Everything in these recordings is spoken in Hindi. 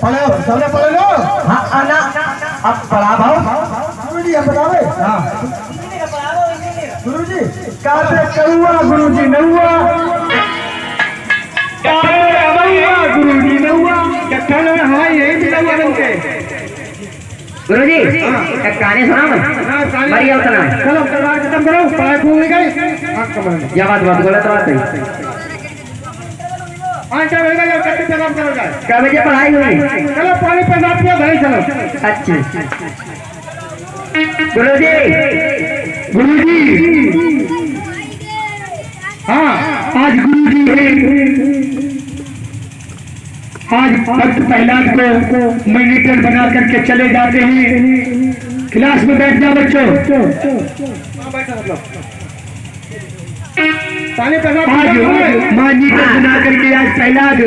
पढ़ो सबने पढ़ लो। हाँ आना अब पढ़ा भाव गुरुजी हम बतावे। हाँ गुरुजी काते करुआ गुरुजी नहुआ काते अमैया गुरुजी नहुआ कथन में हमारी यही भी नहुआ बनते। गुरुजी एक कहानी सुनाओ बढ़िया सुना। चलो करवा खत्म करो पढ़ाई खूब हो गई। या बात गलत बात है। क्या बजेगा जब कट्टे पे काम करोगे? क्या बजे पढ़ाई हुई? चलो पानी पे साथ में भाई चलो। अच्छा गुरुजी गुरुजी हाँ आज गुरुजी आज भक्त प्रहलाद को मॉनिटर बना करके चले जाते हैं। क्लास में बैठ जाओ बच्चों। आज मॉनिटर बना करके आज प्रहलाद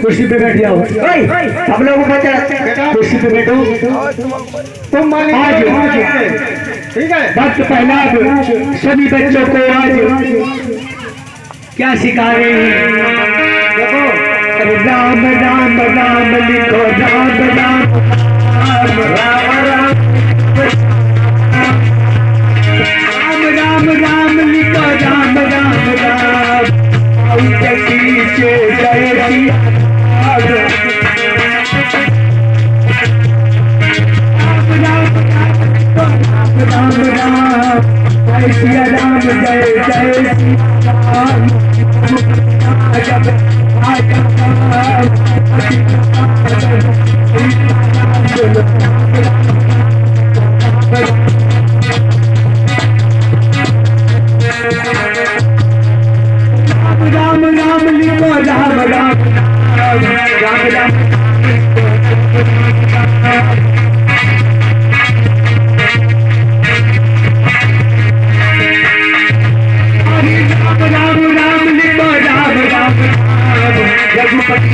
कुर्सी पे बैठ जाओ। सब लोग कुर्सी पे बैठो तुम आज ठीक है। भक्त प्रहलाद सभी बच्चों को आज क्या सिखा रहे हैं? देखो राम राम राम लिखो राम राम राम राम राम राम लिखो राम राम राम उनके पीछे जय सिया राम राम राम राम जय सिया राम जय जय सिया राम राम राम लिखो राम राम राम राम राम रघुपति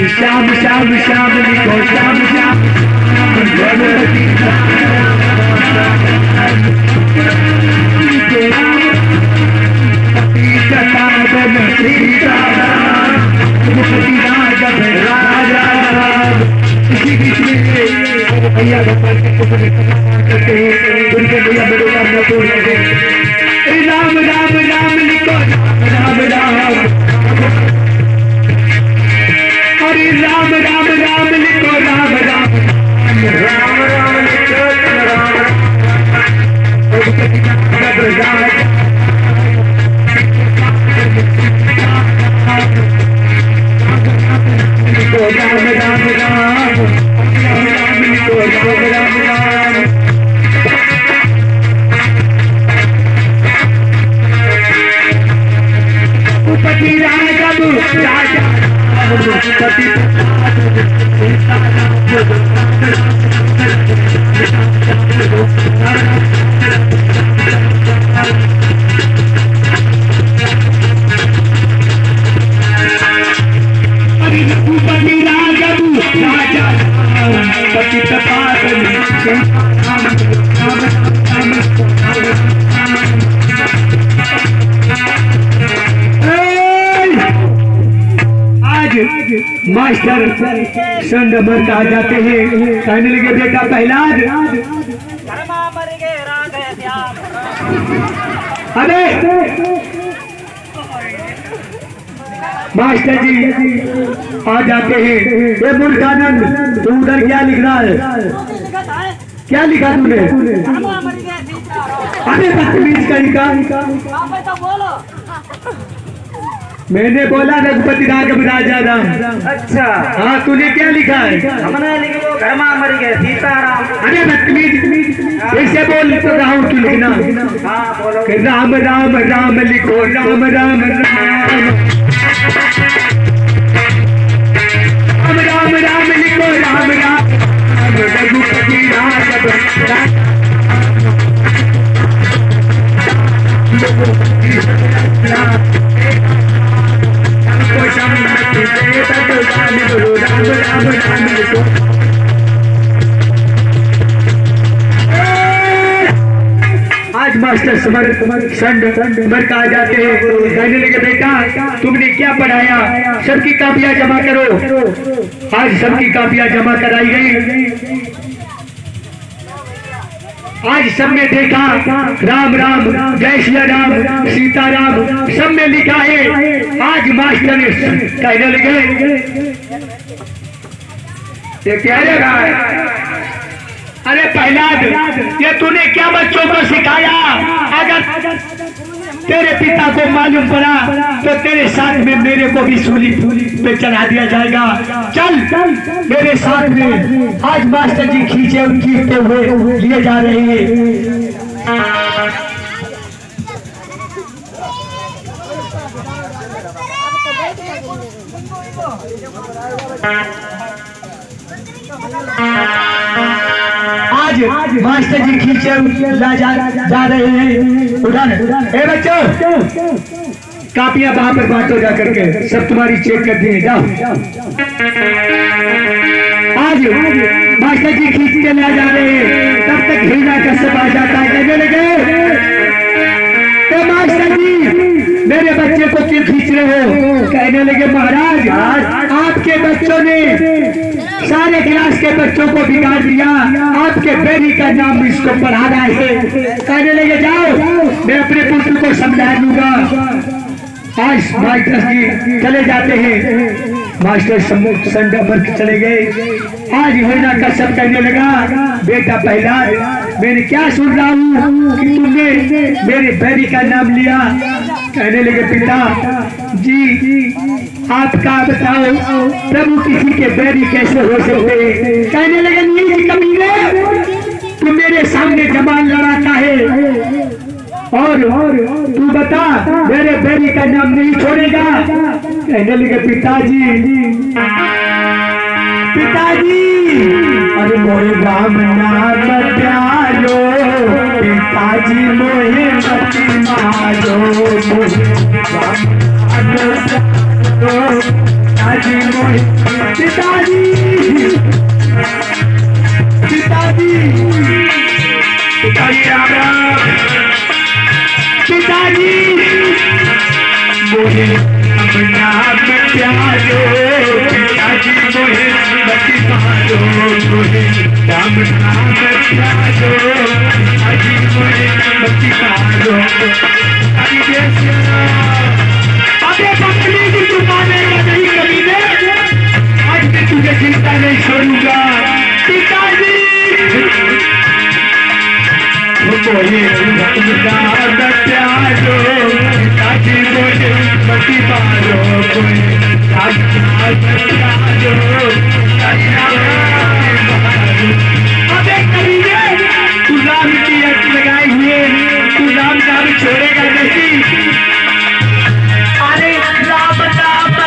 श्याम श्याम श्याम लिखो श्याम श्याम भैया राम राम राम लिखो राम राम हरे राम राम राम लिखो राम राम राम राम लिखो राम राम राम लिखो राम राम राम उपति राजा राजा मास्टर संग मत आ जाते हैं। कहने लगे बेटा प्रहलाद अरे मास्टर जी आ जाते हैं। ये मूर्खानंद तू उधर क्या लिख रहा है? क्या लिखा तूने? अरे बदतमीज का लिखा। मैंने बोला रघुपति राघव राजा राम। अच्छा हाँ तूने क्या लिखा है? हमने लिखो घर में मर गए सीताराम। अरे बदतमीज ऐसे बोल तो रहा हूँ तू लिखना। हाँ बोलो राम राम राम लिखो राम राम राम आज मास्टर समर कहा जाते हैं, कहने लगे बेटा तुमने क्या पढ़ाया, सबकी कापियां जमा करो। आज सबकी कापियां जमा कराई गई। आज सबने देखा राम राम जय श्री राम सीताराम सब में लिखा है। आज मास्टर ने कहने लगे ये क्या रहा है? अरे प्रहलाद ये तूने क्या बच्चों को सिखाया? अगर तेरे पिता को मालूम पड़ा तो तेरे साथ में मेरे को भी सूली पे चढ़ा दिया जाएगा। चल मेरे साथ में। आज मास्टर जी खींचते हुए लिए जा रहे हैं। आज मास्टर जी खींचे जा रहे हैं। उठाने ए बच्चों कापियां वहां पर बांटो जा करके, सब तुम्हारी चेक कर दिए जाओ। आज मास्टर जी खींच के ले जा रहे हैं। तब तक हिरणा कश्यप आ जाता है, कहने लगे तो मास्टर जी मेरे बच्चे को क्यों खींच रहे हो? कहने लगे महाराज आपके बच्चों ने सारे क्लास के बच्चों को बिगाड़ दिया, आपके बेरी का नाम इसको पढ़ाना है। कहने लगे जाओ मैं अपने पुत्र को समझा दूंगा। आज मास्टर जी चले जाते हैं। मास्टर संडर चले गए। आज हिरणा कश्यप कहने लगा बेटा प्रहलाद मैंने क्या सुन रहा हूँ कि तुमने मेरे बेरी का नाम लिया। कहने लगे पिता जी आपका बताओ प्रभु किसी के बैरी कैसे हो सकते? कहने लगे नीच कमीने तू मेरे सामने जबान लड़ाता है और तू बता मेरे बैरी का नाम नहीं छोड़ेगा। कहने लगे पिताजी अरे मोहे राम नाम प्यारो पिताजी मोहे मती मारो पिताजी मोहे पिताजी राम राम पिताजी मोहे नाम प्यारो पिताजी मोहे मती मारो मोहे राम नाम प्यारो पिताजी मोहे मती मारो। अबे बकरी की दुकानें नहीं कमीने, आज मैं तुझे चिंता नहीं छोड़ूंगा। पिताजी मोहे नाम प्यारो पिताजी मोहे मती मारो मोहे राम नाम प्यारो पिताजी मोहे। अबे कमीने तू राम की अर्थ लगाए हुए तू राम नाम छोड़ेगा नहीं। अरे राम नाम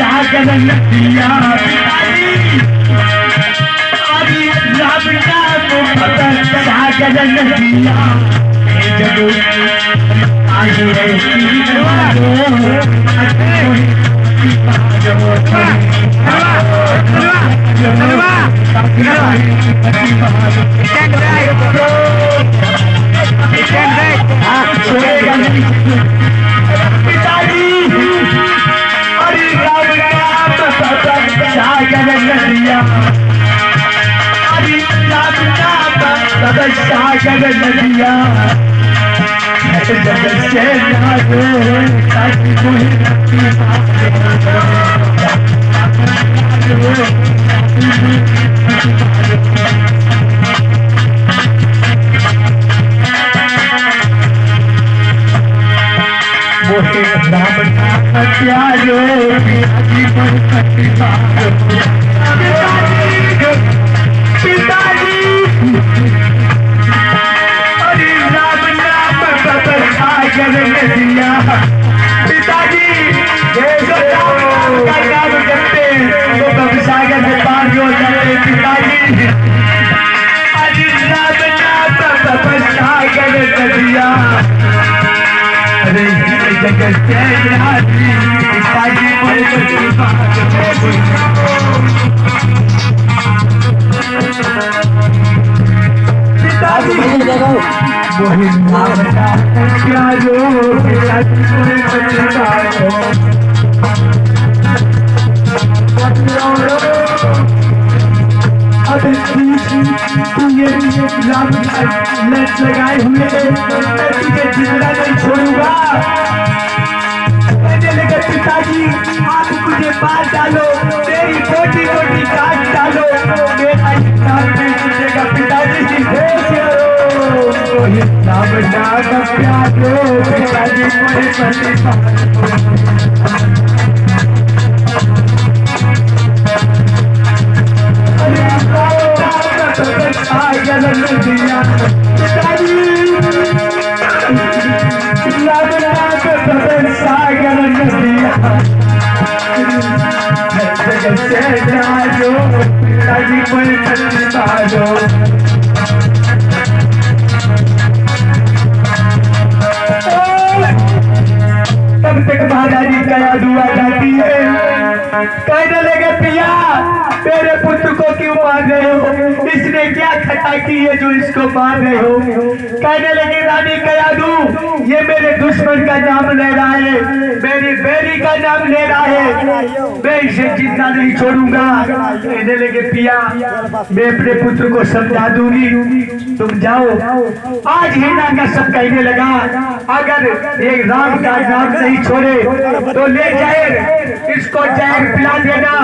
सागरन पिया अरे राम नाम सागरन पिया जब आज छोड़ेगा नहीं पिताजी। अरे राम नाम सागरन पिया अरे राम नाम सागरन पिया जगत से जागो ताकि कोई मोहे राम नाम प्यारो पिताजी पिताजी अरे राम नाम सागरन दिया पिताजी जो राम का काम करते तो कभी सागर में पार हो जाते पिताजी। अरे राम नाम सागरन दिया अरे जगत से पिताजी लगाए हुए तुझे जिंदा नहीं छोड़ूंगा। कहने लगे पिताजी आप मुझे मार डालो, मेरी मोटी मोटी काट डालो, मेरा इंसान नहीं छूटेगा। पिताजी पिताजी तब तक महारानी कया दुआ जाती है। कहने लगे पिया मेरे पुत्र को क्यों मार रहे हो, इसने क्या खता की है जो इसको मार रहे हो। कहने लगे रानी कयादू ये मेरे दुश्मन का नाम ले रहा है, मेरी बेरी का नाम ले रहा है, मैं इसे जिंदा नहीं छोड़ूंगा। कहने लगे पिया मैं अपने पुत्र को समझा दूंगी, तुम जाओ। आज हिना का सब कहने लगा अगर ये राम का नाम नहीं छोड़े तो ले जाए इसको जहर पिला देना,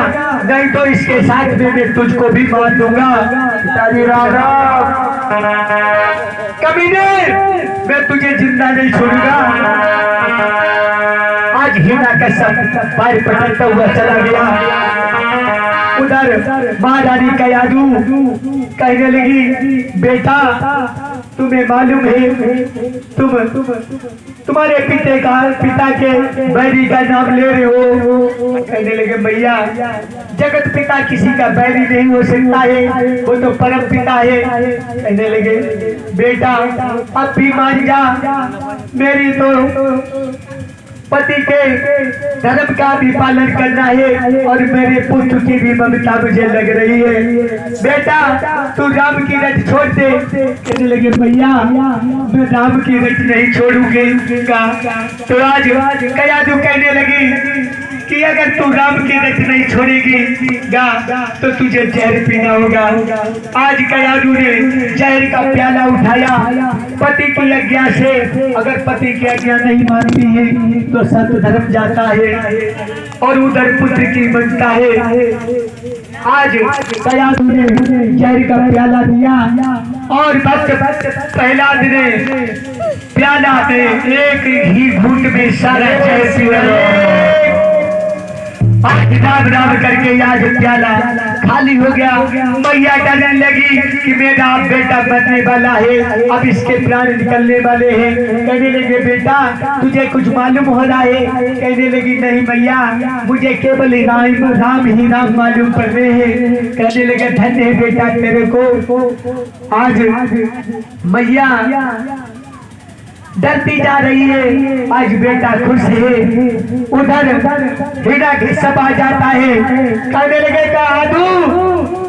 नहीं तो इसके साथ में मैं तुझको भी मार दूंगा। पिताजी राम राम। कमीने मैं तुझे जिंदा नहीं छोड़ूंगा। आज हिना का सब पैर पटकता हुआ चला गया। उधर महारानी कयादू कहने लगी बेटा तुम्हें मालूम है तुम्हारे पिता के बैरी का नाम ले रहे हो। कहने लगे भैया जगत पिता किसी का बैरी नहीं हो सकता है, वो तो परम पिता है। कहने लगे बेटा अब भी मान जा, मेरी तो पति के धर्म का भी पालन करना है और मेरे पुत्र की भी ममता मुझे लग रही है। बेटा तू राम की रट छोड़ दे। कहने लगे भैया मैं राम की रट नहीं छोड़ूंगी। तो आज कयादू कहने लगी कि अगर तू राम की रट नहीं छोड़ेगी तो तुझे जहर पीना होगा। आज कयादू ने जहर का प्याला उठाया पति की आज्ञा से। अगर पति की आज्ञा नहीं मानती है तो सत धर्म जाता है और उधर पुत्र की बनता है। आज कयादू ने जहर का प्याला दिया और भक्त प्रहलाद ने प्याला में एक ही घूंट में सारा जहर पिया। आज राम राम करके आज प्याला खाली हो गया। मैया डरने लगी कि मेरा बेटा मरने वाला है, अब इसके प्राण निकलने वाले हैं। कहने लगे बेटा तुझे कुछ मालूम हो रहा है। कहने लगी नहीं मैया मुझे केवल राम ही राम मालूम पड़ रहे हैं। कहने लगे धन्य है बेटा तेरे को। आज मैया डरती जा रही है, आज बेटा खुश है। उधर हिना के सब आ जाता है। कहने लगे कयादू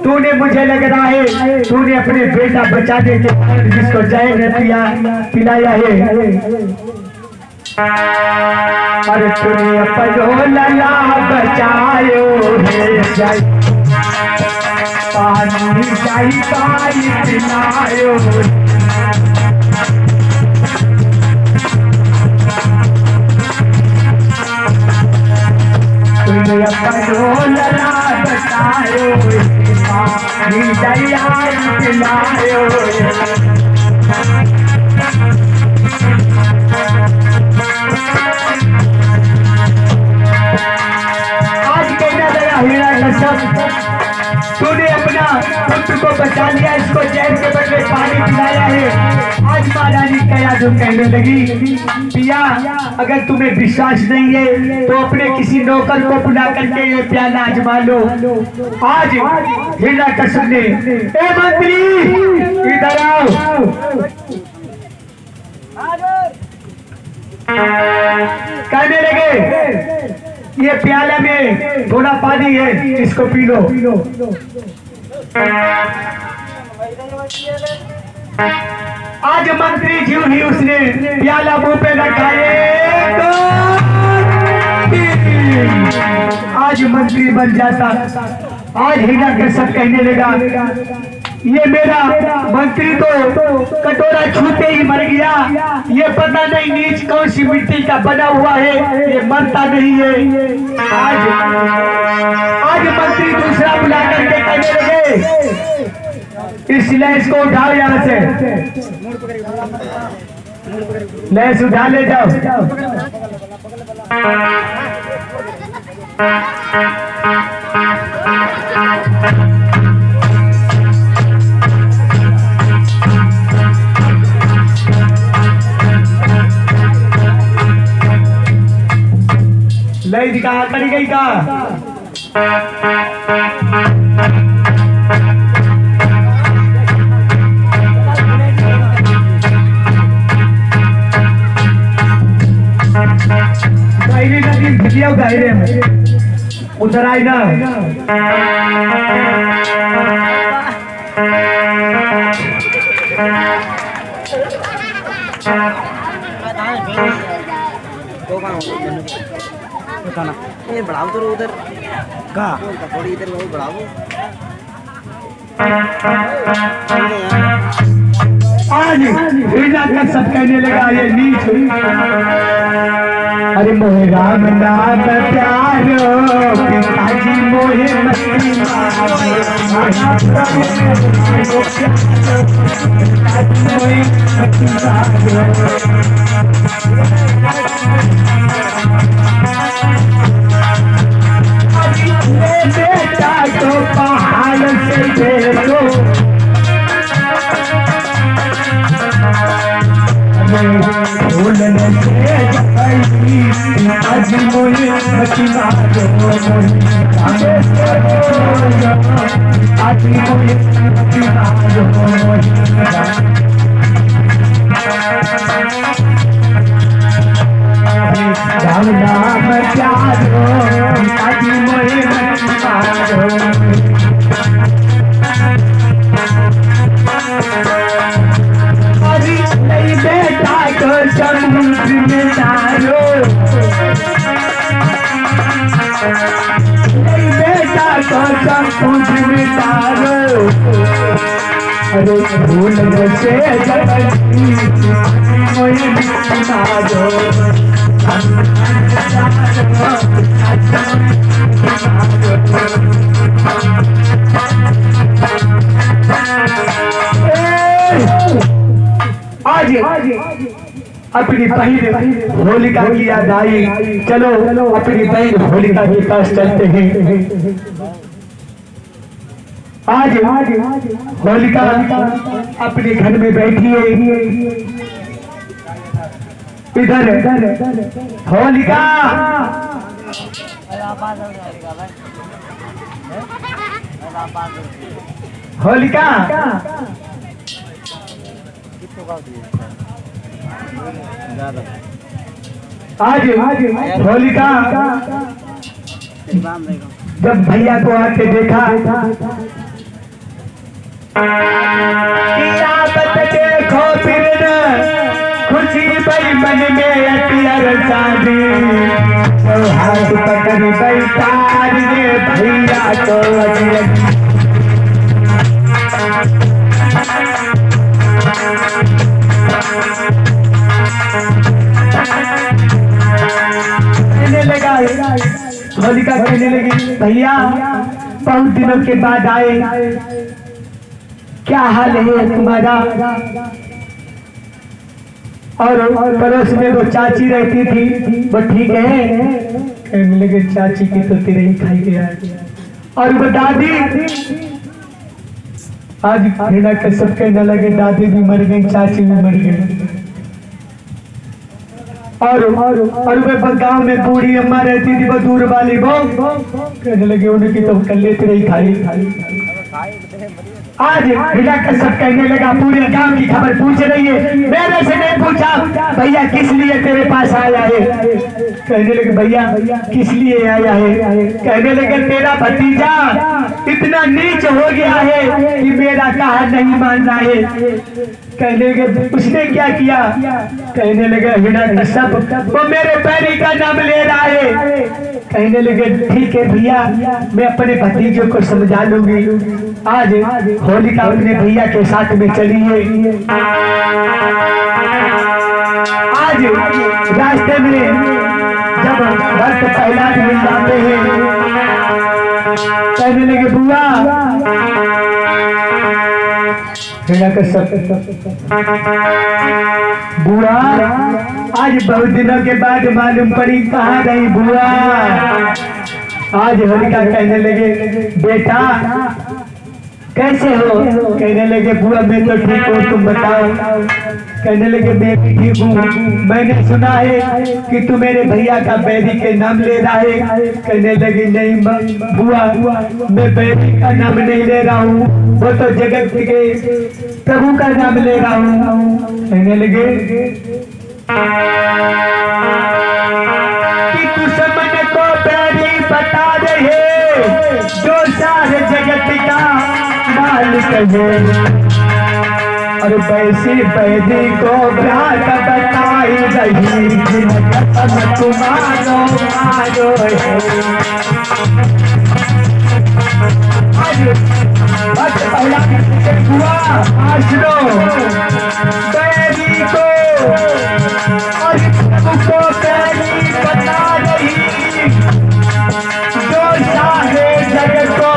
तूने मुझे लग रहा है तूने अपने बेटा बचाने के बाद जिसको जहर न पिलाया है। अरे तूने अपनो लला बचायो है, पानी जाई पिलायो। अपनो लला बचायो पानी दया पिलायो। आज कहना गया हीरा कसम तूने अपना पुत्र को बचा लिया, इसको जहर के बदले पानी पिलाया है। आज महारानी कयादू कहने लगी पिया अगर तुम्हें विश्वास नहीं है तो अपने किसी नौकर को बुला करके ये प्याला आजमा लो। आज हीरा कसम ने ए मंत्री इधर आओ। कहने लगे ये प्याला में थोड़ा पानी है इसको पी लो। आज मंत्री जी ही उसने प्याला मुंह पे रखा आज मंत्री बन जाता। आज हिना कसम कहने लगा ये मेरा मंत्री तो कटोरा छूते ही मर गया, ये पता नहीं नीच कौन सी मिट्टी का बना हुआ है, ये मरता नहीं है। आज मंत्री दूसरा बुला करके कहने लगे इस लैस को उठाओ यहाँ से, लैस उठा ले जाओ। लई दिखा करी गई का भिजिया दायरे में उधर आई ना। ये बढ़ाओ तो उधर का थोड़ी इधर वो बढ़ाओ। आज हिना का सब कहने लगा ये नीच। अरे मोहे राम नाम प्यारो पिताजी मोहे मस्ती बेटा तो पहाड़ से देखो भूलने से आज मोहे मचना आज मोहे राम नाम प्यारो आज मोहे बेटा को समुद्र में डालो, बेटा को समुद्र में डालो। अरे भूल से आज अपनी बहन होलिका की याद आई। चलो अपनी बहन होलिका के पास चलते हैं। आज होलिका अपने घर में बैठी है। इधर होलिका होलिका आज होलिका जब भैया को आके देखा देखो फिर खुशी बड़ी मन में अतियर शादी तो हाथ पकड़ बैठा भैया को होलिका कहने लगी भैया बहुत दिनों के बाद आए, क्या हाल है तुम्हारा? और पड़ोस में वो चाची रहती थी वो ठीक है? कहने लगे चाची की तो तेरे ही खाई गया। और वो दादी आज हिना कसम कहने लगे दादी भी मर गई चाची भी मर गई। और वे गांव में बूढ़ी अम्मा रहती थी वो दूर वाली वो कहने लगे उनकी तो कर लेते रही खाई। आज हिना कसम कहने लगा पूरे गांव की खबर पूछ रही है, मेरे से नहीं पूछा भैया किस लिए तेरे पास आया है? कहने लगे भैया किस लिए आया है? कहने लगे तेरा भतीजा इतना नीच हो गया है कि मेरा कहा नहीं मानना है। कहने लगे उसने क्या किया? कहने लगे हिरण्यकश्यप वो मेरे बैरी का नाम ले रहा है। कहने लगे ठीक है भैया, मैं अपने भतीजों को समझा लूंगी। आज होलिका अपने भैया के साथ में चली है। आज रास्ते में जब भक्त प्रहलाद मिल जाते हैं, कहने लगे बुआ बुआ आज बहुत दिनों के बाद मालूम पड़ी कहाँ गई बुआ। आज होलिका कहने लगे बेटा कैसे हो? कहने लगे बुआ मैं तो ठीक हूँ, तुम बताओ। कहने लगे मैं भी ठीक हूँ, मैंने सुना है कि तू मेरे भैया का बैरी के नाम ले रहा है। कहने लगी नहीं बुआ, मैं बैरी का नाम नहीं ले रहा हूँ, वो तो जगत के प्रभु का नाम ले रहा हूँ। कहने लगे कि तू मन को बैरी बता रहे जो सारे जगत का मालिक है, और वैसे बैरी को भ्रात बताई रही तुम्हारो मारो है। आज बस पहला हुआ आसनो बैरी को और को बैरी बता रही जो सारे जगत को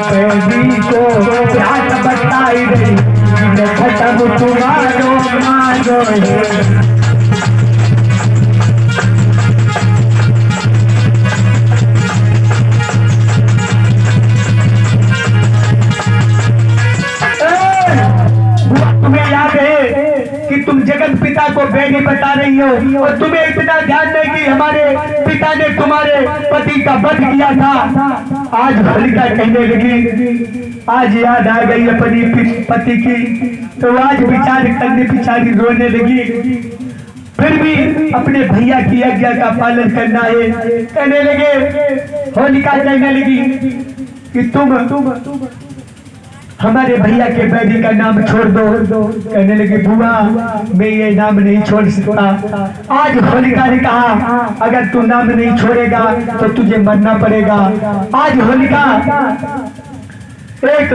बैरी को भ्रात बताई रही खत्म तुम्हारो मारो है। तुम्हें याद है कि तुम जगत पिता को बैरी बता रही हो, और तुम्हें इतना ध्यान नहीं कि हमारे पिता ने तुम्हारे पति का वध किया था। आज होलिका कहने लगी आज याद आ गई अपनी पति की, तो आज विचार करने बिचारी रोने लगी। फिर भी अपने भैया की आज्ञा का पालन करना है। कहने लगे होलिका कहने लगी कि तुम हमारे भैया के बैरी का नाम छोड़ दो। कहने लगी बुआ मैं ये नाम नहीं छोड़ सकता। आज होलिका ने कहा अगर तू नाम नहीं छोड़ेगा तो तुझे मरना पड़ेगा। आज होलिका एक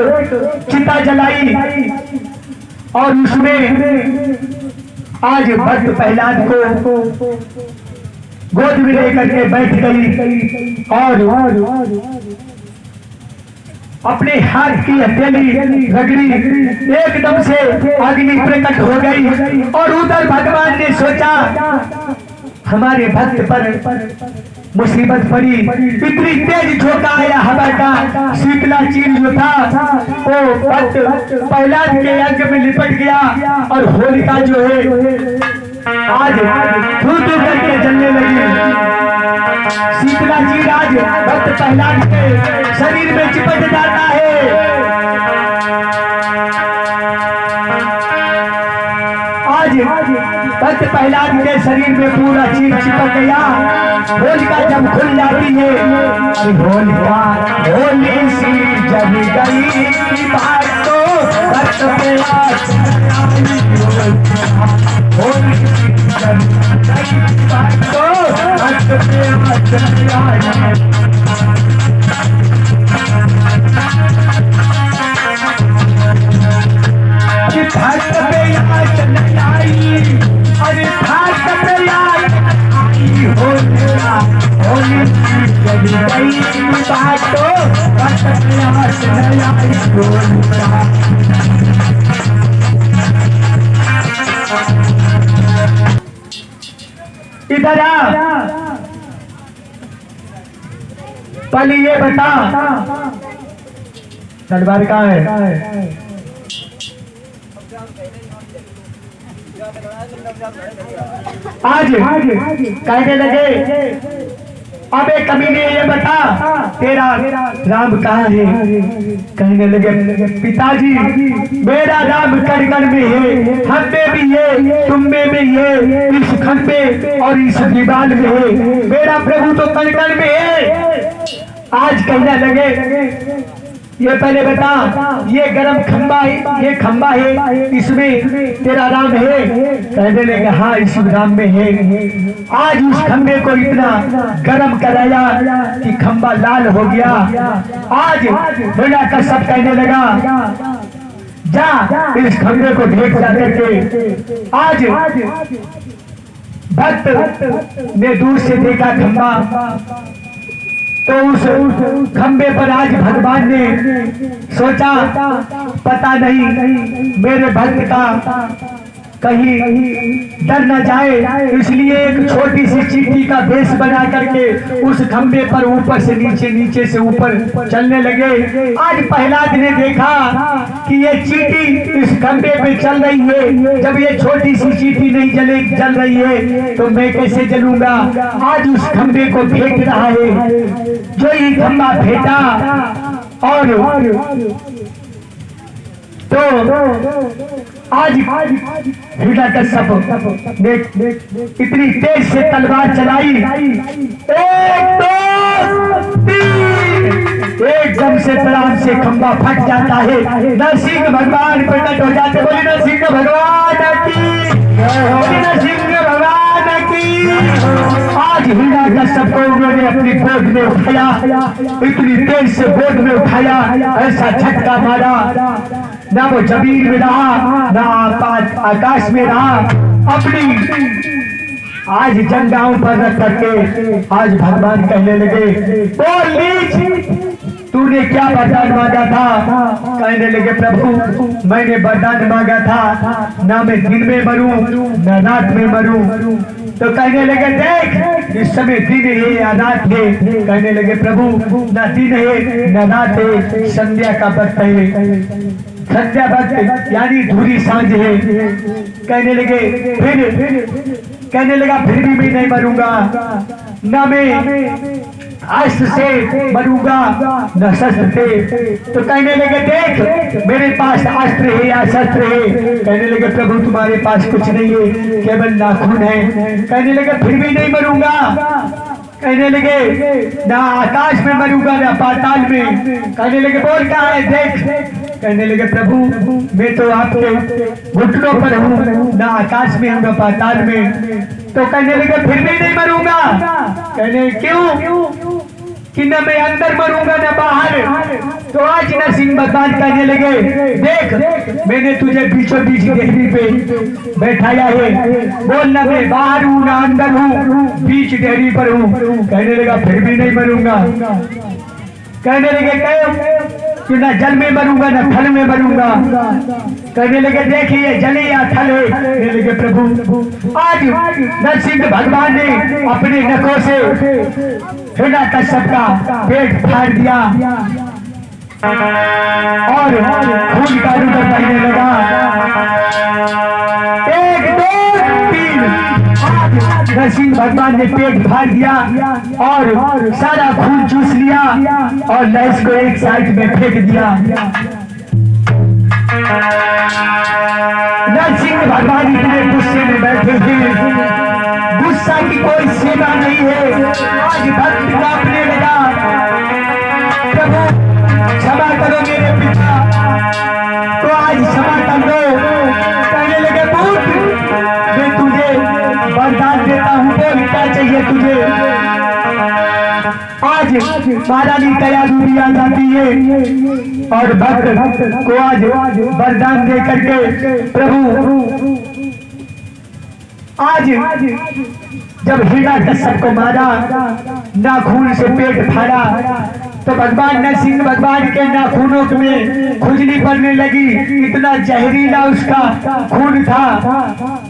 चिता जलाई और उसमें आज भक्त प्रहलाद को गोद में लेकर के बैठ गई और अपने हाथ की हथेली रगड़ी, एकदम से अग्नि प्रकट हो गई। और उधर भगवान ने सोचा हमारे भक्त पर मुसीबत पड़ी, इतनी तेज झोंका आया हवा का, शीतला चीर जो था वो भक्त प्रहलाद के अंग में लिपट गया और होलिका जो है आज धू धू करके जलने लगी। शीतला चीर आज भक्त प्रहलाद के शरीर में चिपट जाता है। आज भक्त प्रहलाद के शरीर में पूरा चीर चिपक गया। होलिका जब खुल जाती है, होलिका होली सी जब गई बात तो भक्त प्रहलाद होली जब गई बात तो भक्त प्रहलाद भक्त पे याद नहीं आई, अरे भक्त पे याद आई होलिका होली जब गई बात तो भक्त पे याद नहीं आई होलिका। इधर आ पहले ये बता तलवार कहाँ है? आज कहने लगे अबे कमीने ये बता तेरा राम कहाँ है? कहने लगे पिताजी मेरा राम कण कण में है, हम में भी है, तुम में भी है, इस खंबे और इस दीवार में है, मेरा प्रभु तो कण कण में है। आज कहने लगे ये पहले बता, ये गरम खंबा है, ये खंबा है, इसमें तेरा राम है? कहने लगे हाँ इस राम में है। आज उस खंबे को इतना गरम कराया कि खंबा लाल हो गया। आज बेटा कश्यप कहने लगा जा इस खंबे को देख जा करके। आज भक्त ने दूर से देखा खंबा, तो उस खंबे पर आज भगवान ने सोचा पता नहीं मेरे भक्त का कहीं डर न जाए, इसलिए एक छोटी सी चींटी का भेष बना करके उस खंबे पर ऊपर से नीचे, नीचे से ऊपर चलने लगे। आज प्रहलाद ने देखा कि ये चींटी इस खंबे पे चल रही है, जब ये छोटी सी चींटी नहीं जल रही है तो मैं कैसे जलूंगा। आज उस खंबे को फेंक रहा है। जो ये खंबा फेंका और तो आज हिरण्यकश्यप ने इतनी तेज से तलवार चलाई, एक दो तीन, एकदम से तलाब से खंबा फट जाता है। नरसिंह भगवान प्रकट हो जाते। बोले नरसिंह भगवान की, नरसिंह भगवान की। आज हिरण्यकश्यप को उन्होंने अपनी गोद में उठाया, इतनी तेज से गोद में उठाया, ऐसा झटका मारा, ना वो जमीन में रहा ना आकाश में रहा। अपनी आज जंगाओं पर रख करके आज भगवान कहने लगे बोल नीच, तूने क्या वरदान मांगा था? कहने लगे प्रभु मैंने वरदान मांगा था ना मैं दिन में मरूं ना रात में मरूं। तो कहने लगे देख इस समय दिन है या रात है? कहने लगे प्रभु ना दिन है ना रात है, संध्या का वक्त है, संध्या वक्त यानी धूरी सांझ है। कहने लगे फिर कहने लगा फिर भी मैं नहीं मरूंगा, ना मैं अस्त्र से मरूंगा न शस्त्र से। तो कहने लगे देख मेरे पास अस्त्र है या शस्त्र है? कहने लगे प्रभु तुम्हारे पास कुछ नहीं है, केवल नाखून है। कहने लगे फिर भी नहीं मरूंगा। कहने लगे ना आकाश में मरूंगा ना पाताल में। कहने लगे बोल कहाँ है देख। कहने लगे प्रभु मैं तो आपके घुटनों पर हूँ, ना आकाश में हूँ ना पाताल में। तो कहने लगे फिर भी नहीं मरूंगा। कहने क्यों कि न मैं अंदर मरूंगा न बाहर। तो आज नरसिंह भगवान कहने लगे देख मैंने तुझे बीचों बीच डेहरी पे बैठाया है, बोल न मैं बाहर हूँ ना अंदर हूँ, बीच डेहरी पर हूँ। कहने लगा फिर भी नहीं मरूंगा। कहने लगे कि न जल में मरूंगा न थल में मरूंगा। कहने लगे देखिए जल या थल है। कहने लगे प्रभु आज नरसिंह भगवान ने अपने नखों से हिरण्यकश्यप का पेट फाड़ दिया और खून का रुदर बहने लगा। एक दो तीन, नरसिंह भगवान ने पेट फाड़ दिया और सारा खून चूस लिया और लाश को एक साइड में फेंक दिया। नरसिंह भगवान इतने गुस्से में बैठे थे, गुस्सा की कोई सीमा नहीं है। आज भक्त कांपने लगा, प्रभु क्षमा करो मेरे पिता। तो आज क्षमा कर दो। कहने लगे पुत्र मैं तुझे वरदान देता हूँ, बोल क्या चाहिए तुझे। आज महारानी दयालुरी आ जाती है और भक्त को आज वरदान दे करके प्रभु आज जब हिरण्यकश्यप को मारा, नाखून से पेट फाड़ा, तो भगवान नरसिंह भगवान के नाखूनों में खुजली पड़ने लगी, इतना जहरीला उसका खून था।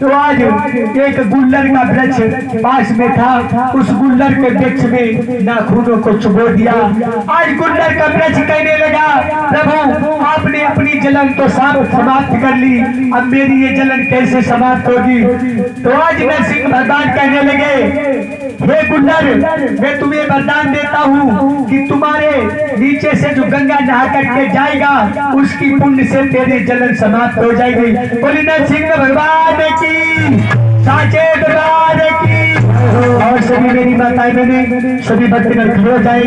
तो आज एक गुल्लर का वृक्ष पास में था, उस गुल्लर के वृक्ष में नाखूनों को चुबो दिया। आज गुल्लर का वृक्ष कहने लगा प्रभु आपने अपनी जलन तो समाप्त कर ली, अब मेरी ये जलन कैसे समाप्त होगी। तो आज नरसिंह भगवान कहने लगे हे गुल्लर मैं तुम्हें वरदान देता हूँ कि तुम्हारे नीचे से जो गंगा नहा करके जाएगा उसकी पुण्य से तेरी जलन समाप्त हो जाएगी। बोली नरसिंह भगवान की, साचे दरबार की। और सभी मेरी माताएं बहनें सभी भक्तगण खड़े हो जाए।